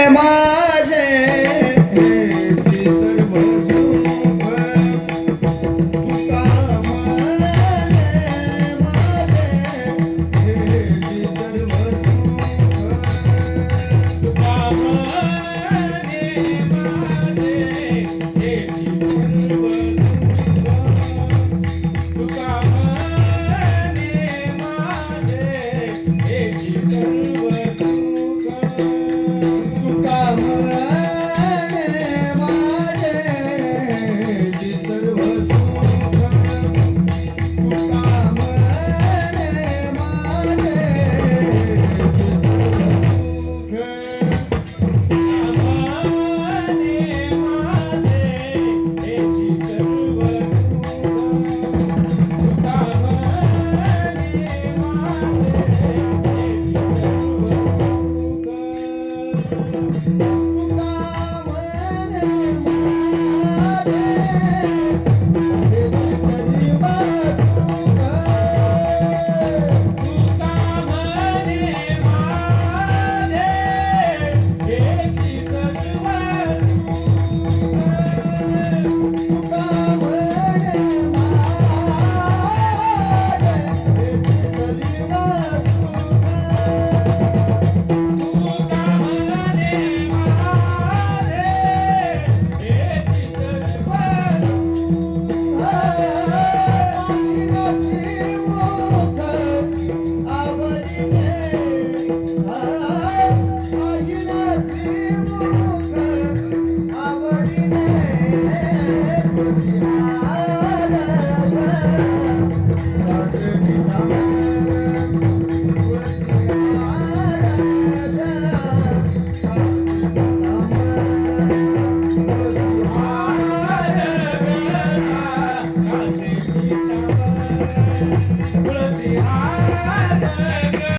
माझे हेची सर्व सुख तुका म्हणे माझे हेची सर्व सुख तुका म्हणे माझे हेची सर्व सुख तुका म्हणे माझे हेची सर्व सुख तुका म्हणे माझे हेची सर्व सुख तुका म्हणे माझे हेची